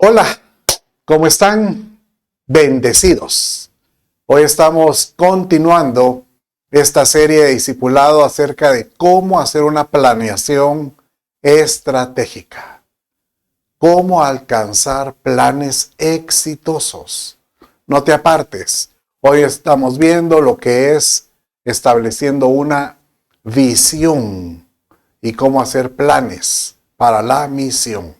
Hola, ¿cómo están? Bendecidos. Hoy estamos continuando esta serie de discipulado acerca de cómo hacer una planeación estratégica. Cómo alcanzar planes exitosos. No te apartes. Hoy estamos viendo lo que es estableciendo una visión y cómo hacer planes para la misión.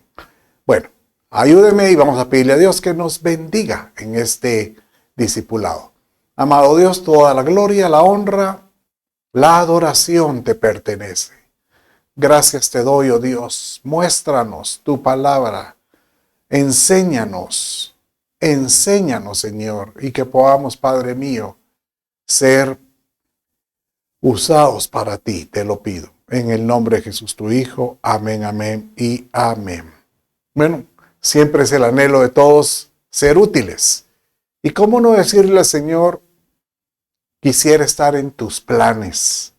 Bueno, ayúdeme y vamos a pedirle a Dios que nos bendiga en este discipulado. Amado Dios, toda la gloria, la honra, la adoración te pertenece. Gracias te doy, oh Dios. Muéstranos tu palabra. Enséñanos, Señor, y que podamos, Padre mío, ser usados para ti, te lo pido. En el nombre de Jesús, tu Hijo. Amén, amén y amén. Bueno, siempre es el anhelo de todos ser útiles. ¿Y cómo no decirle al Señor, quisiera estar en tus planes?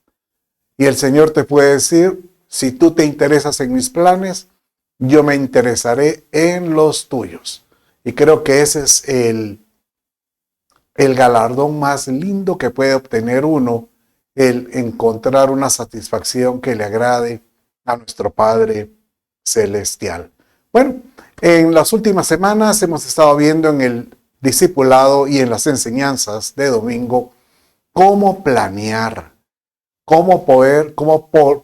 Y el Señor te puede decir, si tú te interesas en mis planes, yo me interesaré en los tuyos. Y creo que ese es el galardón más lindo que puede obtener uno, el encontrar una satisfacción que le agrade a nuestro Padre Celestial. Bueno, en las últimas semanas hemos estado viendo en el discipulado y en las enseñanzas de domingo cómo planear, cómo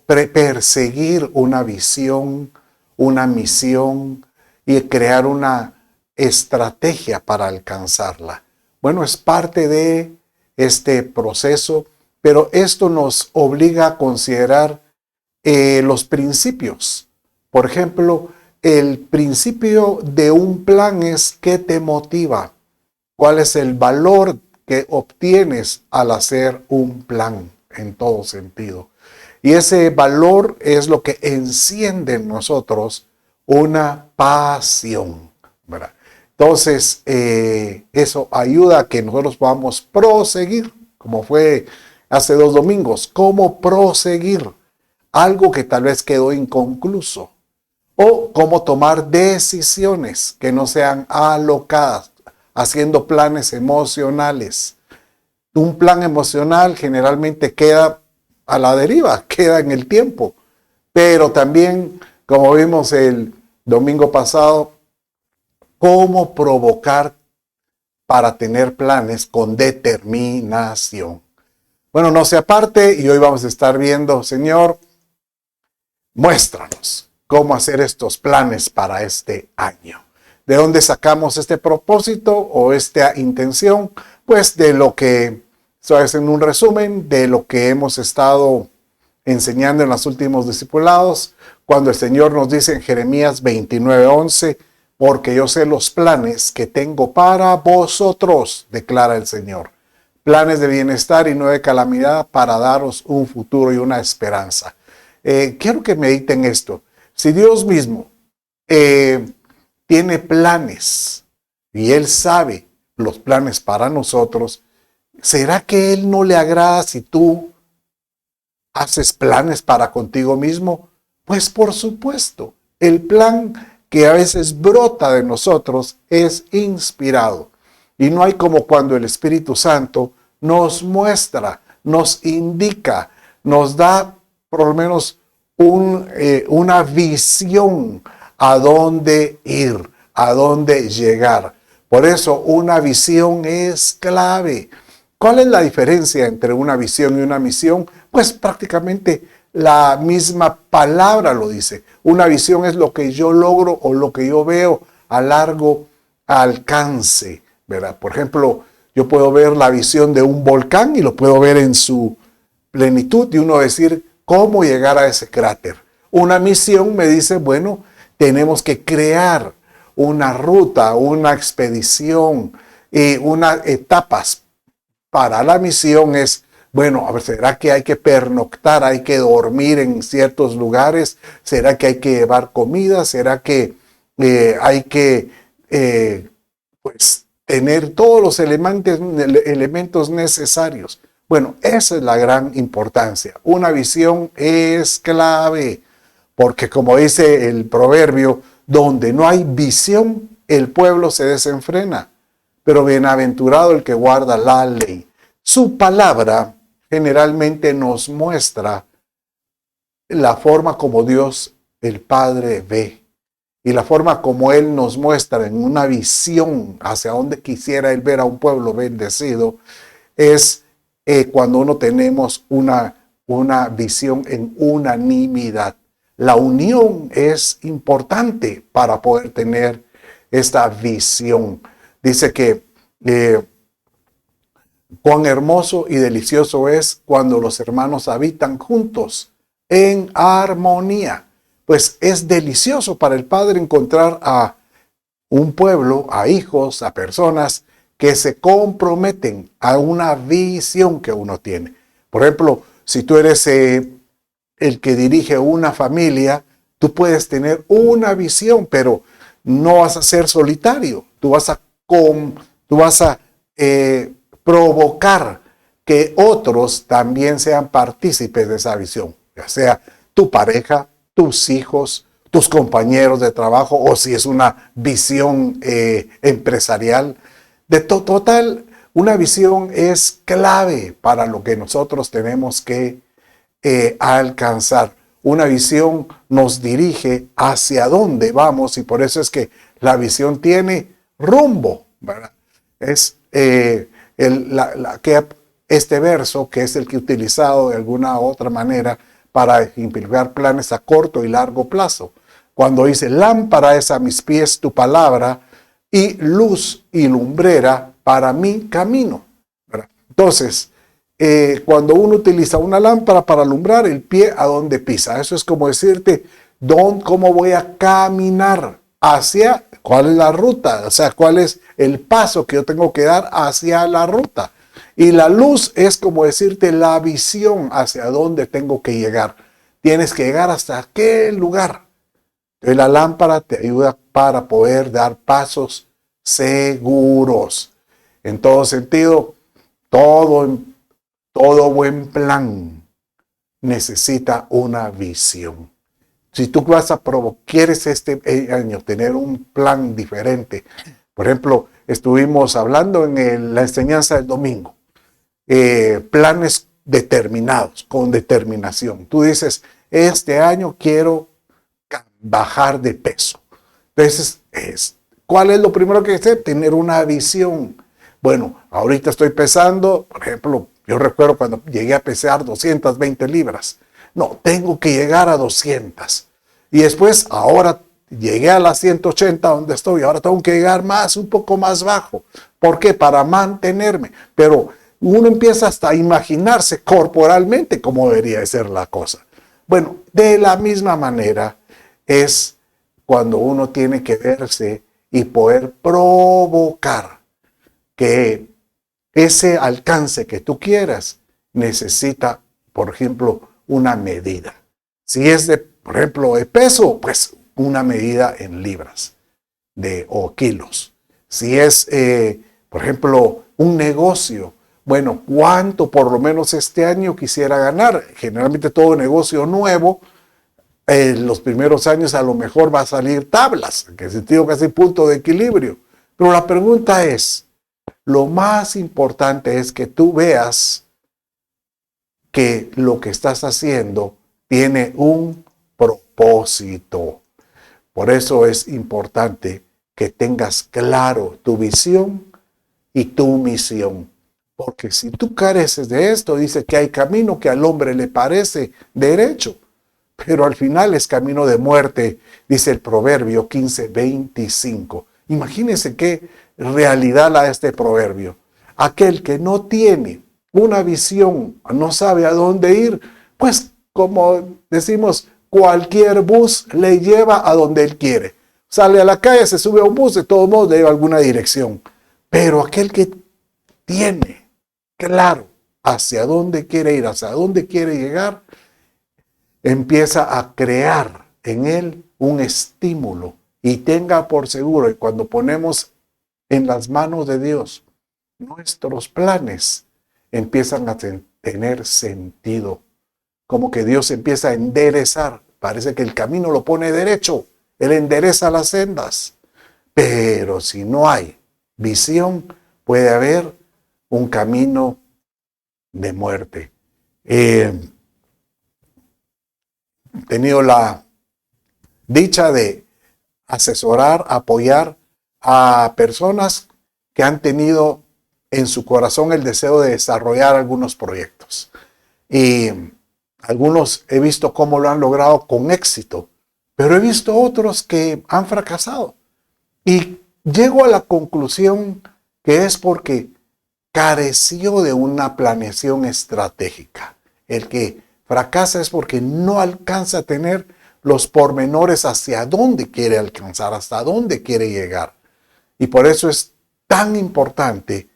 perseguir una visión, una misión y crear una estrategia para alcanzarla. Bueno, es parte de este proceso, pero esto nos obliga a considerar los principios. Por ejemplo, el principio de un plan es qué te motiva, cuál es el valor que obtienes al hacer un plan en todo sentido. Y ese valor es lo que enciende en nosotros una pasión, ¿verdad? Entonces, eso ayuda a que nosotros podamos proseguir, como fue hace 2 domingos, cómo proseguir algo que tal vez quedó inconcluso. O cómo tomar decisiones que no sean alocadas, haciendo planes emocionales. Un plan emocional generalmente queda a la deriva, queda en el tiempo. Pero también, como vimos el domingo pasado, cómo provocar para tener planes con determinación. Bueno, no se aparte y hoy vamos a estar viendo, Señor, muéstranos cómo hacer estos planes para este año. ¿De dónde sacamos este propósito o esta intención? Pues de lo que, eso es en un resumen, de lo que hemos estado enseñando en los últimos discipulados, cuando el Señor nos dice en Jeremías 29:11, porque yo sé los planes que tengo para vosotros, declara el Señor. Planes de bienestar y no de calamidad para daros un futuro y una esperanza. Quiero que mediten esto. Si Dios mismo tiene planes y Él sabe los planes para nosotros, ¿será que Él no le agrada si tú haces planes para contigo mismo? Pues por supuesto, el plan que a veces brota de nosotros es inspirado. Y no hay como cuando el Espíritu Santo nos muestra, nos indica, nos da por lo menos una visión a dónde ir, a dónde llegar. Por eso una visión es clave. ¿Cuál es la diferencia entre una visión y una misión? Pues prácticamente la misma palabra lo dice. Una visión es lo que yo logro o lo que yo veo a largo alcance, ¿verdad? Por ejemplo, yo puedo ver la visión de un volcán y lo puedo ver en su plenitud y uno decir, ¿cómo llegar a ese cráter? Una misión me dice, bueno, tenemos que crear una ruta, una expedición, unas etapas. Para la misión es, bueno, a ver, ¿será que hay que pernoctar, hay que dormir en ciertos lugares? ¿Será que hay que llevar comida? ¿Será que hay que pues, tener todos los elementos necesarios? Bueno, esa es la gran importancia. Una visión es clave, porque como dice el proverbio, donde no hay visión, el pueblo se desenfrena, pero bienaventurado el que guarda la ley. Su palabra generalmente nos muestra la forma como Dios, el Padre, ve y la forma como Él nos muestra en una visión hacia donde quisiera Él ver a un pueblo bendecido, es cuando uno tenemos una visión en unanimidad. La unión es importante para poder tener esta visión. Dice que cuán hermoso y delicioso es cuando los hermanos habitan juntos en armonía. Pues es delicioso para el Padre encontrar a un pueblo, a hijos, a personas que se comprometen a una visión que uno tiene. Por ejemplo, si tú eres el que dirige una familia, tú puedes tener una visión, pero no vas a ser solitario. Tú vas a provocar que otros también sean partícipes de esa visión, ya sea tu pareja, tus hijos, tus compañeros de trabajo, o si es una visión empresarial. De total, una visión es clave para lo que nosotros tenemos que alcanzar. Una visión nos dirige hacia dónde vamos, y por eso es que la visión tiene rumbo, ¿verdad? Es este verso, que es el que he utilizado de alguna otra manera para ejemplificar planes a corto y largo plazo. Cuando dice, lámpara es a mis pies tu palabra y luz y lumbrera para mi camino, ¿verdad? Entonces, cuando uno utiliza una lámpara para alumbrar, el pie a donde pisa. Eso es como decirte, ¿cómo voy a caminar hacia cuál es la ruta? O sea, cuál es el paso que yo tengo que dar hacia la ruta. Y la luz es como decirte la visión hacia dónde tengo que llegar. Tienes que llegar hasta aquel lugar. Entonces la lámpara te ayuda para poder dar pasos seguros. En todo sentido, todo buen plan necesita una visión. Si tú quieres este año tener un plan diferente, por ejemplo, estuvimos hablando en la enseñanza del domingo, planes determinados, con determinación. Tú dices, este año quiero bajar de peso. Entonces, ¿cuál es lo primero que hay que hacer? Tener una visión. Bueno, ahorita estoy pesando, por ejemplo, yo recuerdo cuando llegué a pesar 220 libras. No, tengo que llegar a 200. Y después, ahora llegué a las 180 donde estoy. Ahora tengo que llegar un poco más bajo. ¿Por qué? Para mantenerme. Pero uno empieza hasta a imaginarse corporalmente cómo debería ser la cosa. Bueno, de la misma manera es cuando uno tiene que verse y poder provocar que ese alcance que tú quieras necesita, por ejemplo, una medida. Si es por ejemplo, de peso, pues una medida en libras o kilos. Si es, por ejemplo, un negocio, bueno, ¿cuánto por lo menos este año quisiera ganar? Generalmente todo negocio nuevo, en los primeros años a lo mejor va a salir tablas, en el sentido casi punto de equilibrio. Pero la pregunta es, lo más importante es que tú veas que lo que estás haciendo tiene un propósito. Por eso es importante que tengas claro tu visión y tu misión. Porque si tú careces de esto, dice que hay camino que al hombre le parece derecho, pero al final es camino de muerte, dice el Proverbio 15:25. Imagínense qué realidad da este proverbio. Aquel que no tiene una visión, no sabe a dónde ir, pues como decimos, cualquier bus le lleva a donde él quiere. Sale a la calle, se sube a un bus, de todos modos le lleva a alguna dirección. Pero aquel que tiene claro hacia dónde quiere ir, hacia dónde quiere llegar, empieza a crear en él un estímulo y tenga por seguro que cuando ponemos en las manos de Dios nuestros planes, empiezan a tener sentido. Como que Dios empieza a enderezar. Parece que el camino lo pone derecho. Él endereza las sendas. Pero si no hay visión, puede haber un camino de muerte. He tenido la dicha de asesorar, apoyar a personas que han tenido en su corazón el deseo de desarrollar algunos proyectos. Y algunos he visto cómo lo han logrado con éxito, pero he visto otros que han fracasado. Y llego a la conclusión que es porque careció de una planeación estratégica. El que fracasa es porque no alcanza a tener los pormenores hacia dónde quiere alcanzar, hasta dónde quiere llegar. Y por eso es tan importante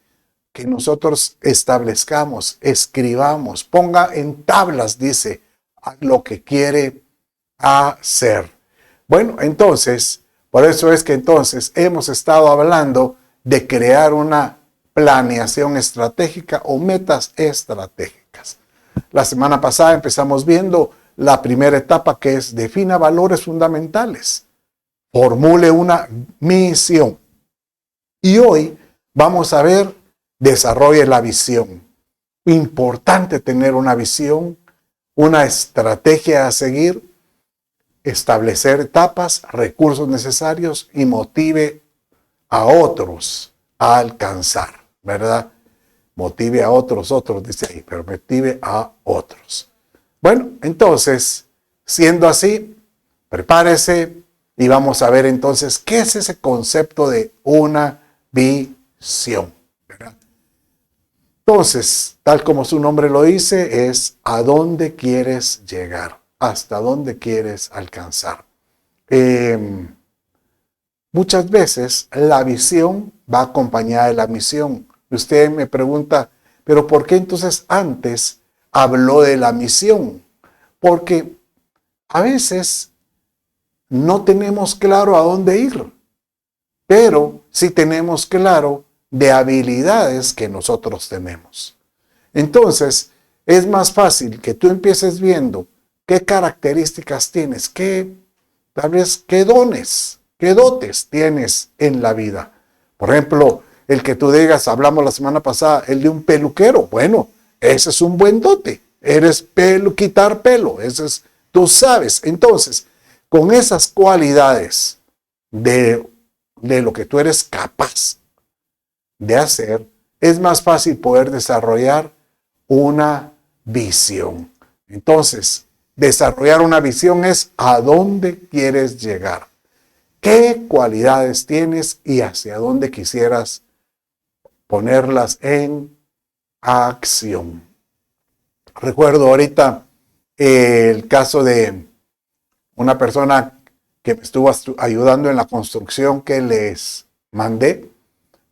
que nosotros establezcamos, escribamos, ponga en tablas, dice, lo que quiere hacer. Bueno, entonces, por eso es que entonces hemos estado hablando de crear una planeación estratégica o metas estratégicas. La semana pasada empezamos viendo la primera etapa, que es defina valores fundamentales, formule una misión. Y hoy vamos a ver desarrolle la visión. Importante tener una visión, una estrategia a seguir, establecer etapas, recursos necesarios y motive a otros a alcanzar, ¿verdad? Motive a otros, dice ahí, pero motive a otros. Bueno, entonces, siendo así, prepárese y vamos a ver entonces qué es ese concepto de una visión, ¿verdad? Entonces, tal como su nombre lo dice, es a dónde quieres llegar, hasta dónde quieres alcanzar. Muchas veces la visión va acompañada de la misión. Usted me pregunta, ¿pero por qué entonces antes habló de la misión? Porque a veces no tenemos claro a dónde ir, pero sí tenemos claro de habilidades que nosotros tenemos. Entonces, es más fácil que tú empieces viendo qué características tienes, tal vez qué dones, qué dotes tienes en la vida. Por ejemplo, el que tú digas, hablamos la semana pasada, el de un peluquero. Bueno, ese es un buen dote. Eres quitar pelo. Ese es, tú sabes. Entonces, con esas cualidades de lo que tú eres capaz de hacer, es más fácil poder desarrollar una visión. Entonces, desarrollar una visión es a dónde quieres llegar. ¿Qué cualidades tienes y hacia dónde quisieras ponerlas en acción? Recuerdo ahorita el caso de una persona que me estuvo ayudando en la construcción que les mandé.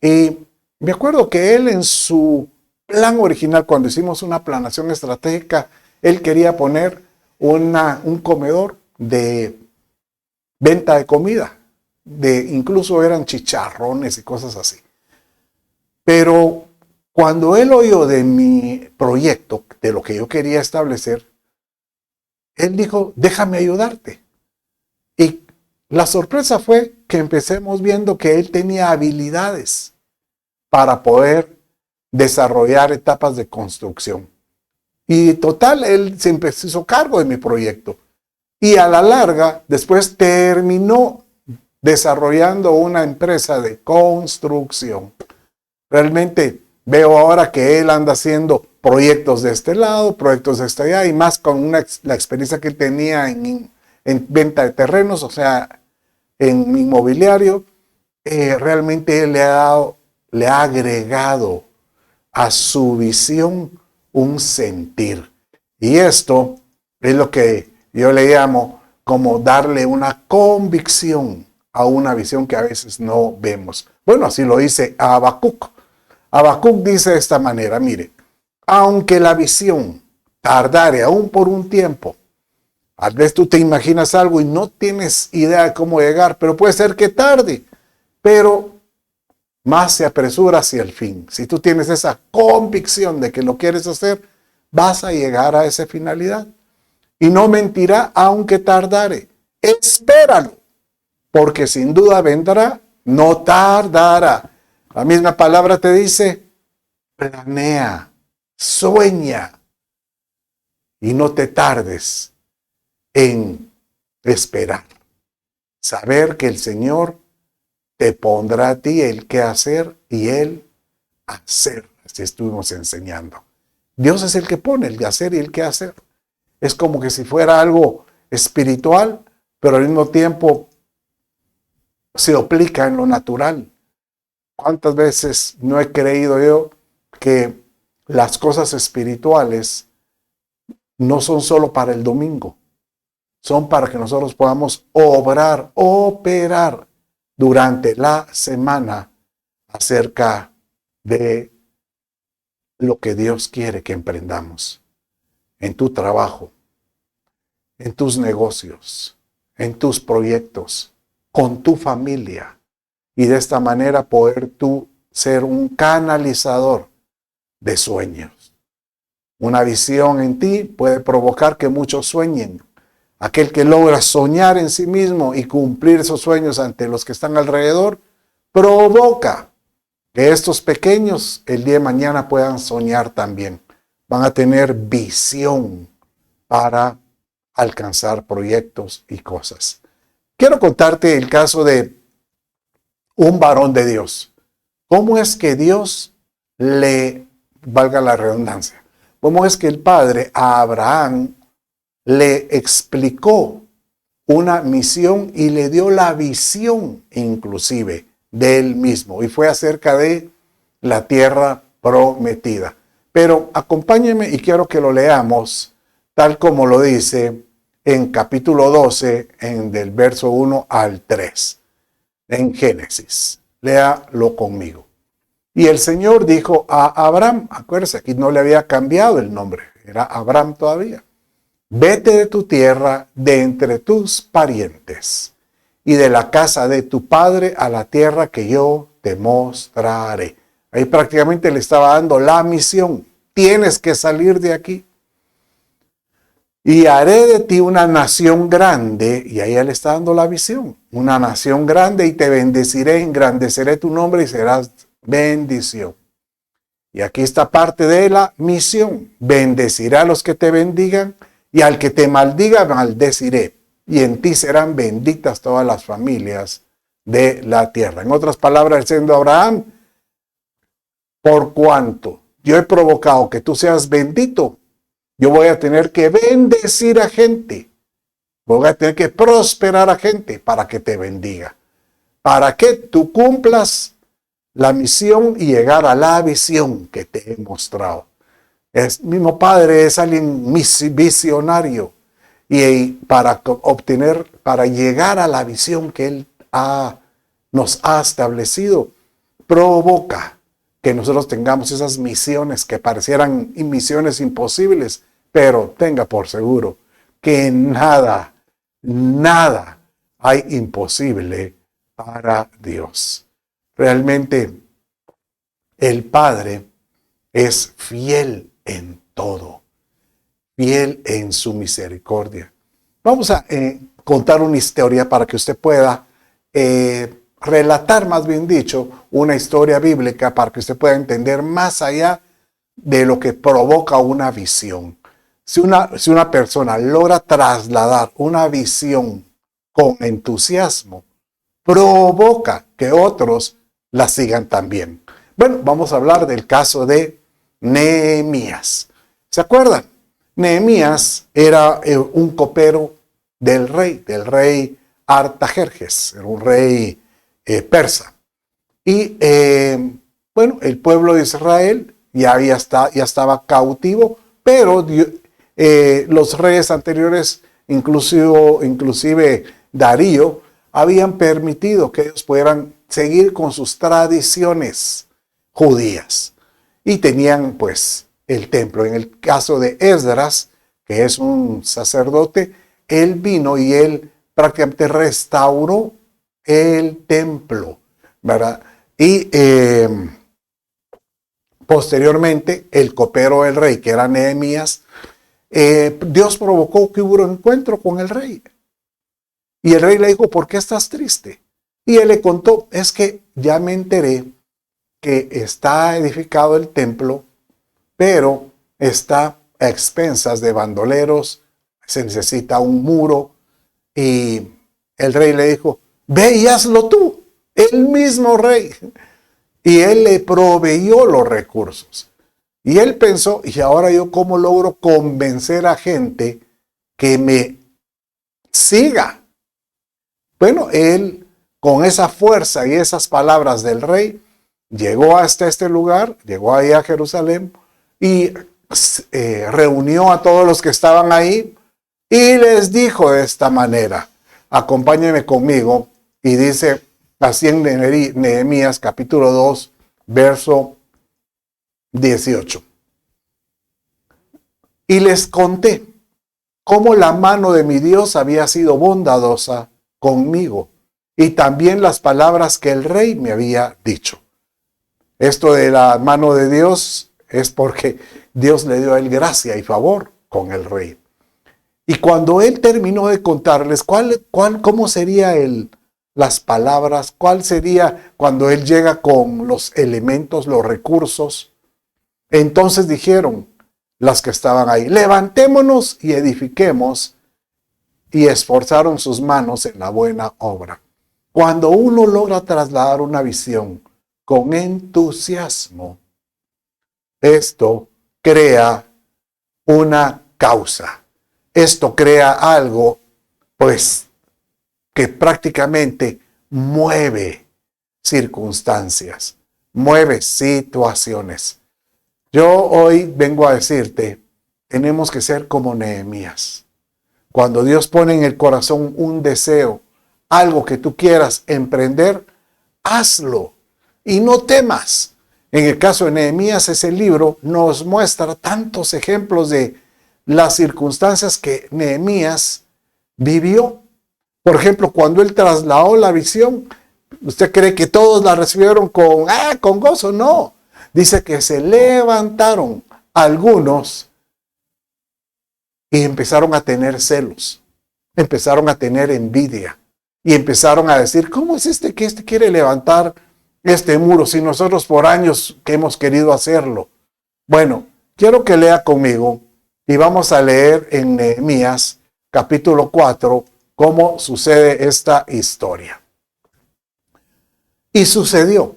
Y me acuerdo que él en su plan original, cuando hicimos una planeación estratégica, él quería poner un comedor de venta de comida. Incluso eran chicharrones y cosas así. Pero cuando él oyó de mi proyecto, de lo que yo quería establecer, él dijo, déjame ayudarte. Y la sorpresa fue que empecemos viendo que él tenía habilidades para poder desarrollar etapas de construcción. Y total, él se hizo cargo de mi proyecto. Y a la larga, después terminó desarrollando una empresa de construcción. Realmente veo ahora que él anda haciendo proyectos de este lado, proyectos de este allá, y más con la experiencia que tenía en venta de terrenos, o sea, en inmobiliario. Realmente él le ha agregado a su visión un sentir. Y esto es lo que yo le llamo como darle una convicción a una visión que a veces no vemos. Bueno, así lo dice Habacuc. Habacuc dice de esta manera, mire, aunque la visión tardare aún por un tiempo, a veces tú te imaginas algo y no tienes idea de cómo llegar, pero puede ser que tarde, pero más se apresura hacia el fin. Si tú tienes esa convicción de que lo quieres hacer, vas a llegar a esa finalidad. Y no mentirá aunque tardare. Espéralo, porque sin duda vendrá no tardará. La misma palabra te dice, planea, sueña y no te tardes en esperar. Saber que el Señor te pondrá a ti el qué hacer y el hacer. Así estuvimos enseñando. Dios es el que pone el hacer y el qué hacer. Es como que si fuera algo espiritual, pero al mismo tiempo se aplica en lo natural. ¿Cuántas veces no he creído yo que las cosas espirituales no son solo para el domingo? Son para que nosotros podamos obrar, operar durante la semana acerca de lo que Dios quiere que emprendamos en tu trabajo, en tus negocios, en tus proyectos, con tu familia. Y de esta manera poder tú ser un canalizador de sueños. Una visión en ti puede provocar que muchos sueñen. Aquel que logra soñar en sí mismo y cumplir esos sueños ante los que están alrededor, provoca que estos pequeños el día de mañana puedan soñar también. Van a tener visión para alcanzar proyectos y cosas. Quiero contarte el caso de un varón de Dios. ¿Cómo es que Dios valga la redundancia, cómo es que el Padre a Abraham le explicó una misión y le dio la visión inclusive de él mismo? Y fue acerca de la tierra prometida. Pero acompáñenme y quiero que lo leamos tal como lo dice en capítulo 12, del verso 1 al 3, en Génesis. Léalo conmigo. Y el Señor dijo a Abraham, acuérdense, aquí no le había cambiado el nombre, era Abraham todavía. Vete de tu tierra, de entre tus parientes, y de la casa de tu padre a la tierra que yo te mostraré. Ahí prácticamente le estaba dando la misión. Tienes que salir de aquí. Y haré de ti una nación grande, y ahí él está dando la visión. Una nación grande y te bendeciré, engrandeceré tu nombre y serás bendición. Y aquí está parte de la misión. Bendeciré a los que te bendigan y al que te maldiga maldeciré. Y en ti serán benditas todas las familias de la tierra. En otras palabras, diciendo a Abraham, por cuanto yo he provocado que tú seas bendito, yo voy a tener que bendecir a gente. Voy a tener que prosperar a gente para que te bendiga. Para que tú cumplas la misión y llegar a la visión que te he mostrado. El mismo Padre es alguien visionario. Y para llegar a la visión que Él nos ha establecido, provoca que nosotros tengamos esas misiones que parecieran misiones imposibles, pero tenga por seguro que nada hay imposible para Dios. Realmente el Padre es fiel en todo, fiel en su misericordia. Vamos a contar una historia para que usted pueda relatar, más bien dicho, una historia bíblica para que usted pueda entender más allá de lo que provoca una visión. Si una persona logra trasladar una visión con entusiasmo, provoca que otros la sigan también. Bueno, vamos a hablar del caso de Nehemías. ¿Se acuerdan? Nehemías era un copero del rey Artajerjes, era un rey persa. Y bueno, el pueblo de Israel ya estaba cautivo, pero los reyes anteriores, inclusive Darío, habían permitido que ellos pudieran seguir con sus tradiciones judías. Y tenían pues el templo. En el caso de Esdras, que es un sacerdote, él vino y él prácticamente restauró el templo, ¿verdad? Y posteriormente, el copero del rey, que era Nehemías, Dios provocó que hubo un encuentro con el rey. Y el rey le dijo, ¿por qué estás triste? Y él le contó, es que ya me enteré que está edificado el templo, pero está a expensas de bandoleros, se necesita un muro. Y el rey le dijo, ve y hazlo tú, el mismo rey. Y él le proveyó los recursos. Y él pensó, ¿y ahora yo cómo logro convencer a gente que me siga? Bueno, él con esa fuerza y esas palabras del rey, llegó hasta este lugar, llegó ahí a Jerusalén y reunió a todos los que estaban ahí y les dijo de esta manera, acompáñenme conmigo, y dice así en Nehemías capítulo 2, verso 18. Y les conté cómo la mano de mi Dios había sido bondadosa conmigo y también las palabras que el rey me había dicho. Esto de la mano de Dios es porque Dios le dio a él gracia y favor con el rey. Y cuando él terminó de contarles cómo sería las palabras, cuál sería cuando él llega con los elementos, los recursos, entonces dijeron las que estaban ahí, levantémonos y edifiquemos, y esforzaron sus manos en la buena obra. Cuando uno logra trasladar una visión con entusiasmo, esto crea una causa. Esto crea algo, pues, que prácticamente mueve circunstancias, mueve situaciones. Yo hoy vengo a decirte, tenemos que ser como Nehemías. Cuando Dios pone en el corazón un deseo, algo que tú quieras emprender, hazlo y no temas. En el caso de Nehemías, ese libro nos muestra tantos ejemplos de las circunstancias que Nehemías vivió. Por ejemplo, cuando él trasladó la visión, ¿usted cree que todos la recibieron con gozo? No. Dice que se levantaron algunos y empezaron a tener celos, empezaron a tener envidia y empezaron a decir, ¿cómo es que este quiere levantar este muro si nosotros por años que hemos querido hacerlo? Bueno, quiero que lea conmigo y vamos a leer en Nehemías capítulo 4 cómo sucede esta historia. Y sucedió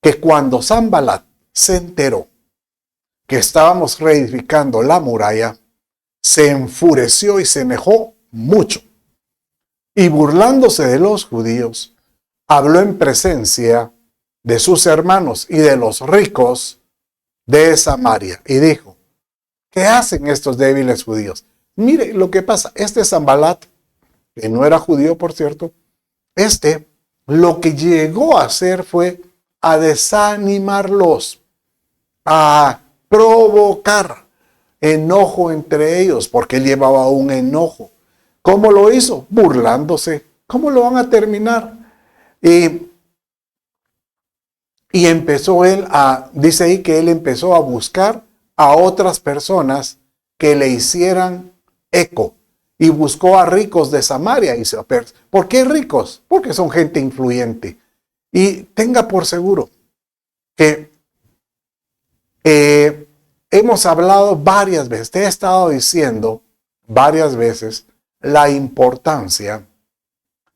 que cuando Sanbalat se enteró que estábamos reedificando la muralla, se enfureció y se enojó mucho. Y burlándose de los judíos, habló en presencia de sus hermanos y de los ricos de Samaria y dijo, ¿qué hacen estos débiles judíos? Mire lo que pasa, Sanbalat, que no era judío por cierto, lo que llegó a hacer fue a desanimarlos, a provocar enojo entre ellos, porque él llevaba un enojo. ¿Cómo lo hizo? Burlándose. ¿Cómo lo van a terminar? Y empezó dice ahí que él empezó a buscar a otras personas que le hicieran eco. Y buscó a ricos de Samaria. Y ¿por qué ricos? Porque son gente influyente. Y tenga por seguro que hemos hablado varias veces, te he estado diciendo varias veces la importancia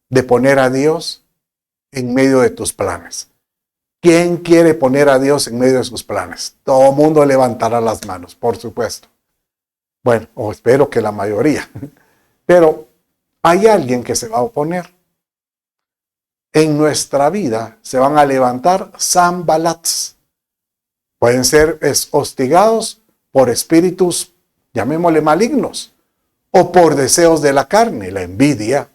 de poner a Dios en medio de tus planes. ¿Quién quiere poner a Dios en medio de sus planes? Todo el mundo levantará las manos, por supuesto. Bueno, o espero que la mayoría. Pero hay alguien que se va a oponer. En nuestra vida se van a levantar Sanbalats. Pueden ser hostigados por espíritus, llamémosle malignos, o por deseos de la carne, la envidia,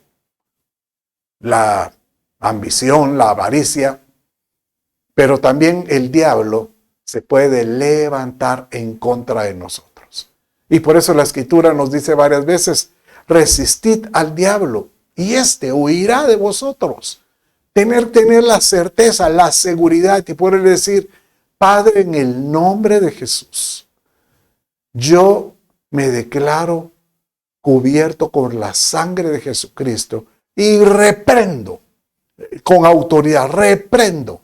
la ambición, la avaricia. Pero también el diablo se puede levantar en contra de nosotros. Y por eso la Escritura nos dice varias veces, resistid al diablo y éste huirá de vosotros. Tener la certeza, la seguridad y poder decir, Padre, en el nombre de Jesús, yo me declaro cubierto con la sangre de Jesucristo y reprendo con autoridad reprendo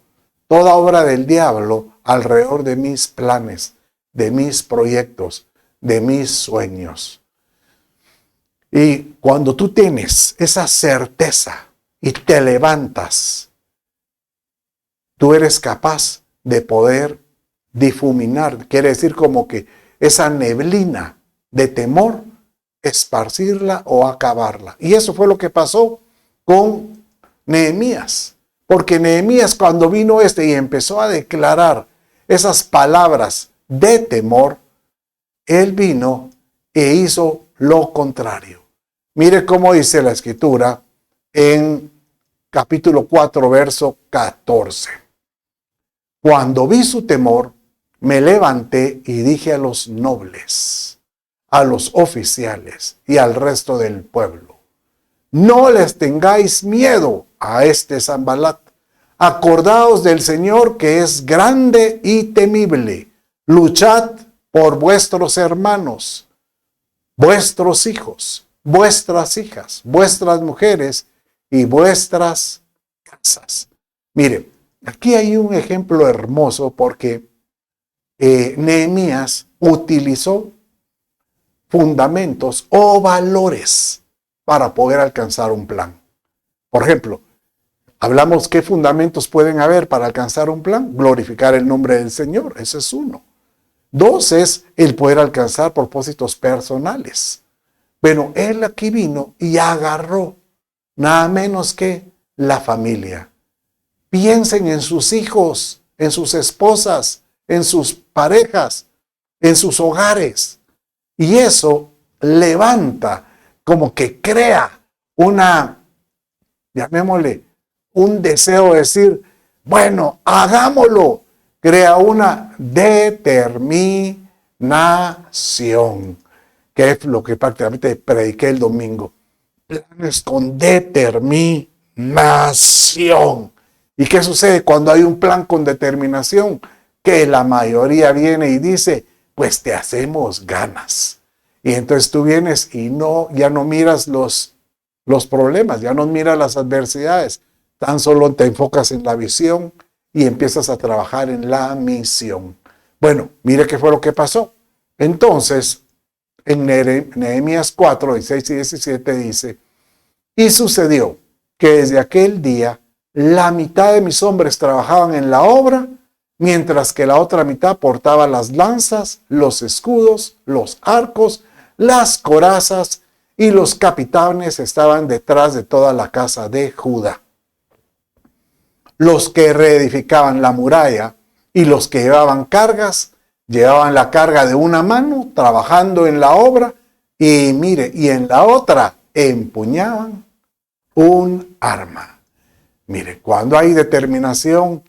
toda obra del diablo alrededor de mis planes, de mis proyectos, de mis sueños. Y cuando tú tienes esa certeza y te levantas, tú eres capaz de poder difuminar, quiere decir como que esa neblina de temor, esparcirla o acabarla. Y eso fue lo que pasó con Nehemías. Porque Nehemías, cuando vino y empezó a declarar esas palabras de temor, él vino e hizo lo contrario. Mire cómo dice la Escritura en capítulo 4, verso 14. Cuando vi su temor, me levanté y dije a los nobles, a los oficiales y al resto del pueblo: no les tengáis miedo a este Sanbalat. Acordaos del Señor, que es grande y temible. Luchad por vuestros hermanos, vuestros hijos, vuestras hijas, vuestras mujeres y vuestras casas. Mire, aquí hay un ejemplo hermoso porque Nehemías utilizó fundamentos o valores para poder alcanzar un plan. Por ejemplo, hablamos qué fundamentos pueden haber para alcanzar un plan. Glorificar el nombre del Señor, ese es uno. 2 es el poder alcanzar propósitos personales. Pero él aquí vino y agarró nada menos que la familia. Piensen en sus hijos, en sus esposas, en sus parejas, en sus hogares. Y eso levanta, como que crea llamémosle, un deseo de decir, bueno, hagámoslo. Crea una determinación, que es lo que prácticamente prediqué el domingo. Planes con determinación. ¿Y qué sucede cuando hay un plan con determinación? Que la mayoría viene y dice, pues te hacemos ganas. Y entonces tú vienes y ya no miras los problemas, ya no miras las adversidades, tan solo te enfocas en la visión y empiezas a trabajar en la misión. Bueno, mire qué fue lo que pasó. Entonces, en Nehemías 4, 16 y 17 dice, y sucedió que desde aquel día la mitad de mis hombres trabajaban en la obra, mientras que la otra mitad portaba las lanzas, los escudos, los arcos, las corazas, y los capitanes estaban detrás de toda la casa de Judá. Los que reedificaban la muralla y los que llevaban cargas, llevaban la carga de una mano, trabajando en la obra, y en la otra empuñaban un arma. Mire, cuando hay determinación,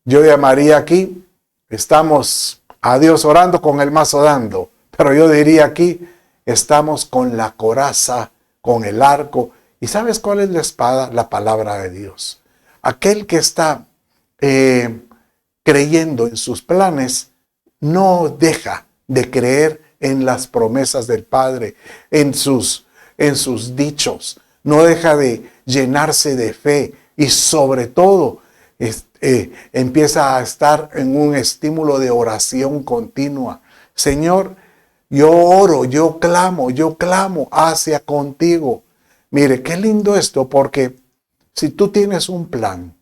yo llamaría aquí, estamos a Dios orando con el mazo dando, pero yo diría aquí, estamos con la coraza, con el arco. ¿Y sabes cuál es la espada? La palabra de Dios. Aquel que está creyendo en sus planes, no deja de creer en las promesas del Padre, en sus dichos. No deja de llenarse de fe y sobre todo empieza a estar en un estímulo de oración continua. Señor, yo oro, yo clamo hacia contigo. Mire, qué lindo esto, porque si tú tienes un plan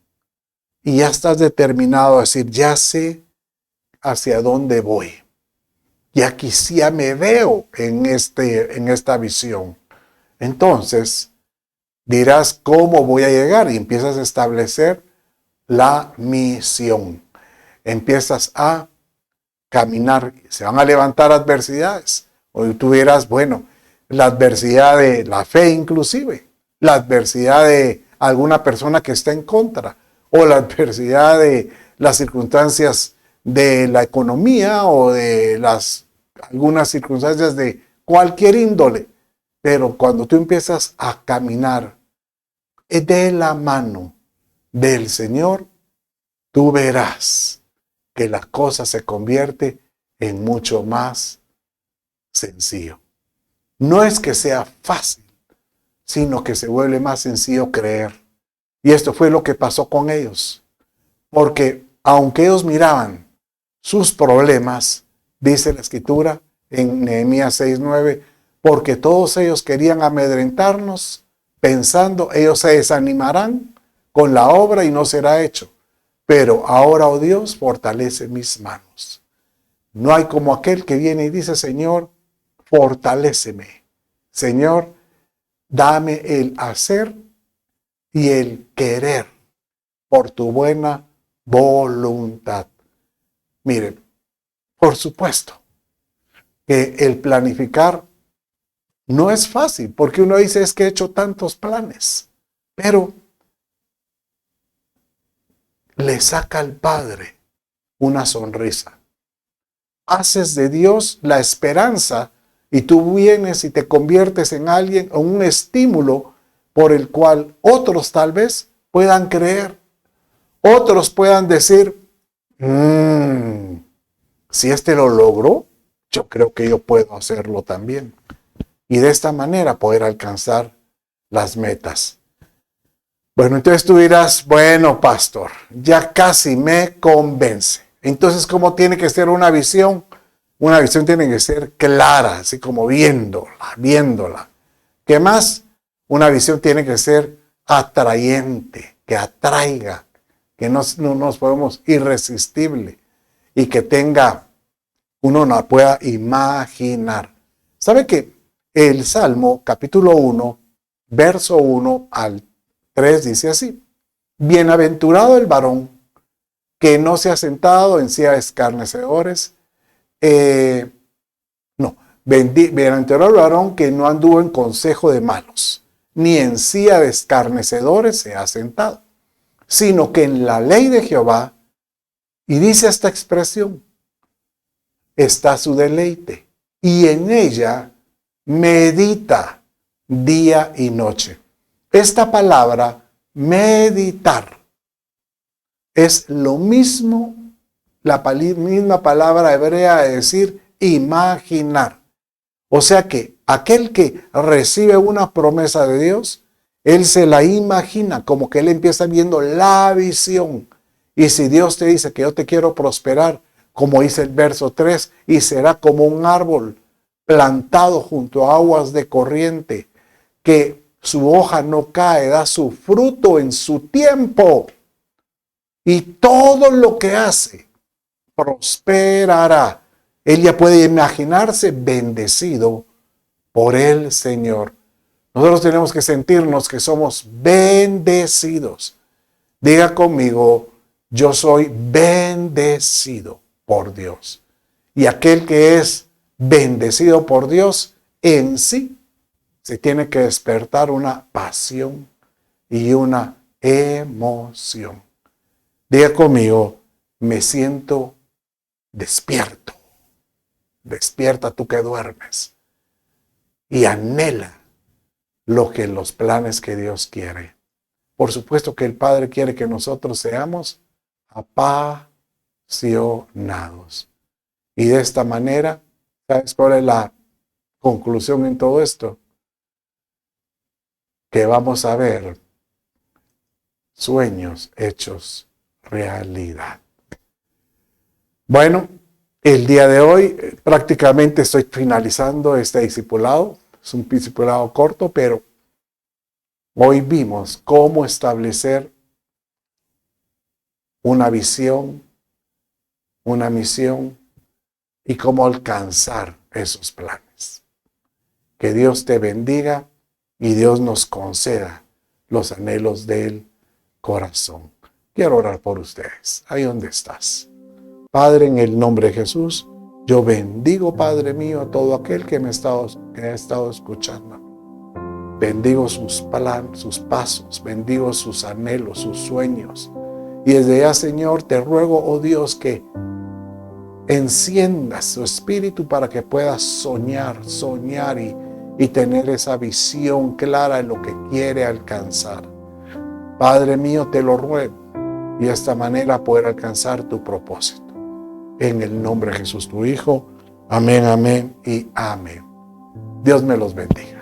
y ya estás determinado a decir, ya sé hacia dónde voy, y aquí sí ya me veo en esta visión, entonces dirás, ¿cómo voy a llegar? Y empiezas a establecer la misión. Empiezas a caminar, se van a levantar adversidades. Hoy tú dirás, bueno, la adversidad de la fe inclusive, la adversidad de alguna persona que está en contra, o la adversidad de las circunstancias de la economía o de algunas circunstancias de cualquier índole. Pero cuando tú empiezas a caminar de la mano del Señor, tú verás que la cosa se convierte en mucho más sencillo. No es que sea fácil, sino que se vuelve más sencillo creer. Y esto fue lo que pasó con ellos. Porque aunque ellos miraban sus problemas, dice la Escritura en Nehemías 6:9, porque todos ellos querían amedrentarnos, pensando, ellos se desanimarán con la obra y no será hecho. Pero ahora, oh Dios, fortalece mis manos. No hay como aquel que viene y dice, Señor, fortaléceme. Señor, dame el hacer y el querer por tu buena voluntad. Miren, por supuesto que el planificar no es fácil, porque uno dice, es que he hecho tantos planes, pero le saca al Padre una sonrisa. Haces de Dios la esperanza y tú vienes y te conviertes en alguien, en un estímulo por el cual otros tal vez puedan creer. Otros puedan decir, si este lo logró, yo creo que yo puedo hacerlo también. Y de esta manera poder alcanzar las metas. Bueno, entonces tú dirás, bueno, pastor, ya casi me convence. Entonces, ¿cómo tiene que ser una visión? Una visión tiene que ser clara, así como viéndola. ¿Qué más? Una visión tiene que ser atrayente, que atraiga, que no nos podemos irresistible y que uno la pueda imaginar. ¿Sabe que el Salmo capítulo 1, verso 1 al 3 dice así? Bienaventurado el varón que no se ha sentado en silla de escarnecedores. Bienaventurado el varón que no anduvo en consejo de malos, ni en silla de escarnecedores se ha sentado, sino que en la ley de Jehová, y dice esta expresión, está su deleite, y en ella medita día y noche. Esta palabra, meditar, es lo mismo, la misma palabra hebrea de decir imaginar. O sea que aquel que recibe una promesa de Dios, él se la imagina, como que él empieza viendo la visión. Y si Dios te dice que yo te quiero prosperar, como dice el verso 3, y será como un árbol plantado junto a aguas de corriente, que su hoja no cae, da su fruto en su tiempo. Y todo lo que hace prosperará. Él ya puede imaginarse bendecido por el Señor. Nosotros tenemos que sentirnos que somos bendecidos. Diga conmigo, yo soy bendecido por Dios. Y aquel que es bendecido por Dios, en sí se tiene que despertar una pasión y una emoción. Diga conmigo, me siento despierto. Despierta tú que duermes y anhela los planes que Dios quiere. Por supuesto que el Padre quiere que nosotros seamos apasionados. Y de esta manera, ¿sabes cuál es la conclusión en todo esto? Que vamos a ver sueños hechos realidad. Bueno, el día de hoy prácticamente estoy finalizando este discipulado. Es un discipulado corto, pero hoy vimos cómo establecer una visión, una misión y cómo alcanzar esos planes. Que Dios te bendiga y Dios nos conceda los anhelos del corazón. Quiero orar por ustedes. Ahí donde estás. Padre, en el nombre de Jesús, yo bendigo, Padre mío, a todo aquel que ha estado escuchando. Bendigo sus planes, sus pasos, bendigo sus anhelos, sus sueños. Y desde ya, Señor, te ruego, oh Dios, que enciendas su espíritu para que pueda soñar y tener esa visión clara de lo que quiere alcanzar. Padre mío, te lo ruego, y de esta manera poder alcanzar tu propósito. En el nombre de Jesús, tu Hijo. Amén, amén y amén. Dios me los bendiga.